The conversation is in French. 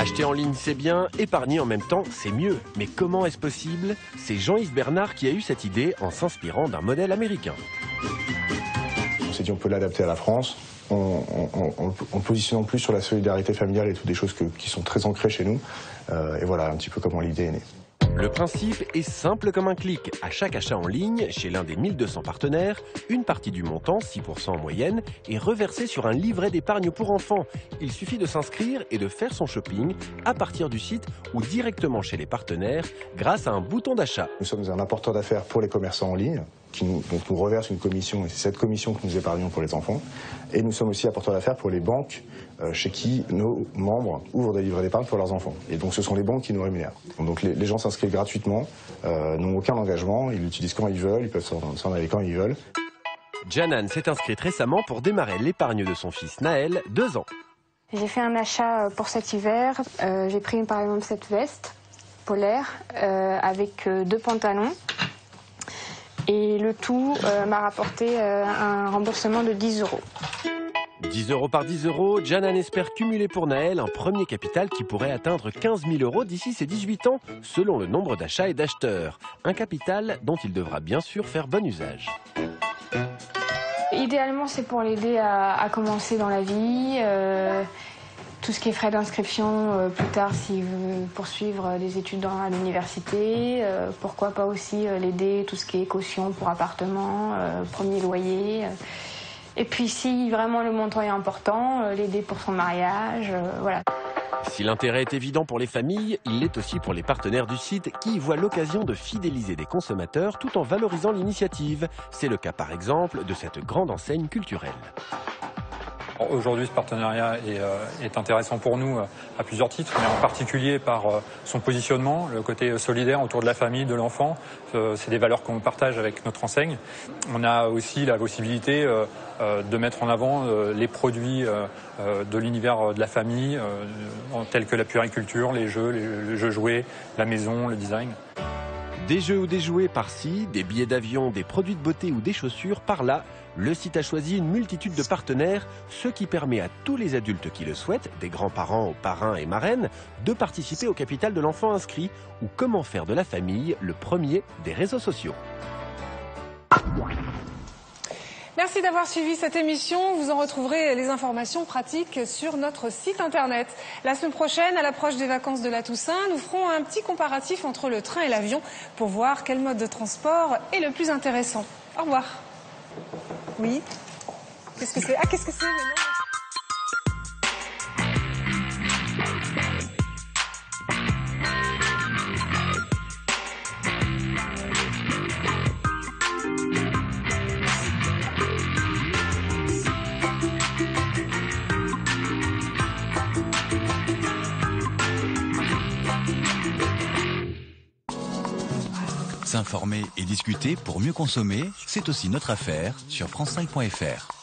Acheter en ligne, c'est bien, épargner en même temps, c'est mieux. Mais comment est-ce possible? C'est Jean-Yves Bernard qui a eu cette idée en s'inspirant d'un modèle américain. On s'est dit on peut l'adapter à la France, en positionnant plus sur la solidarité familiale et toutes des choses qui sont très ancrées chez nous. Et voilà un petit peu comment l'idée est née. Le principe est simple comme un clic. À chaque achat en ligne, chez l'un des 1200 partenaires, une partie du montant, 6% en moyenne, est reversée sur un livret d'épargne pour enfants. Il suffit de s'inscrire et de faire son shopping à partir du site ou directement chez les partenaires grâce à un bouton d'achat. Nous sommes un apporteur d'affaires pour les commerçants en ligne dont nous reverse une commission et c'est cette commission que nous épargnons pour les enfants. Et nous sommes aussi apporteurs d'affaires pour les banques chez qui nos membres ouvrent des livrets d'épargne pour leurs enfants. Et donc ce sont les banques qui nous rémunèrent. Donc les gens s'inscrivent gratuitement, n'ont aucun engagement, ils l'utilisent quand ils veulent, ils peuvent s'en aller quand ils veulent. Janan s'est inscrite récemment pour démarrer l'épargne de son fils Naël, 2 ans. J'ai fait un achat pour cet hiver. J'ai pris par exemple cette veste polaire avec 2 pantalons. Et le tout m'a rapporté un remboursement de 10 €. 10 € par 10 €, Janan espère cumuler pour Naël un premier capital qui pourrait atteindre 15 000 € d'ici ses 18 ans, selon le nombre d'achats et d'acheteurs. Un capital dont il devra bien sûr faire bon usage. Idéalement, c'est pour l'aider à commencer dans la vie. Tout ce qui est frais d'inscription plus tard s'il veut poursuivre des études à l'université. Pourquoi pas aussi l'aider, tout ce qui est caution pour appartement, premier loyer. Et puis si vraiment le montant est important, l'aider pour son mariage, voilà. Si l'intérêt est évident pour les familles, il l'est aussi pour les partenaires du site qui y voient l'occasion de fidéliser des consommateurs tout en valorisant l'initiative. C'est le cas par exemple de cette grande enseigne culturelle. Aujourd'hui, ce partenariat est intéressant pour nous à plusieurs titres, mais en particulier par son positionnement, le côté solidaire autour de la famille, de l'enfant. C'est des valeurs qu'on partage avec notre enseigne. On a aussi la possibilité de mettre en avant les produits de l'univers de la famille, tels que la puériculture, les jeux jouets, la maison, le design. Des jeux ou des jouets par-ci, des billets d'avion, des produits de beauté ou des chaussures par-là, le site a choisi une multitude de partenaires, ce qui permet à tous les adultes qui le souhaitent, des grands-parents aux parrains et marraines, de participer au capital de l'enfant inscrit ou comment faire de la famille le premier des réseaux sociaux. Merci d'avoir suivi cette émission. Vous en retrouverez les informations pratiques sur notre site internet. La semaine prochaine, à l'approche des vacances de la Toussaint, nous ferons un petit comparatif entre le train et l'avion pour voir quel mode de transport est le plus intéressant. Au revoir. Oui. Qu'est-ce que c'est? Ah, qu'est-ce que c'est maintenant? S'informer et discuter pour mieux consommer, c'est aussi notre affaire sur France5.fr.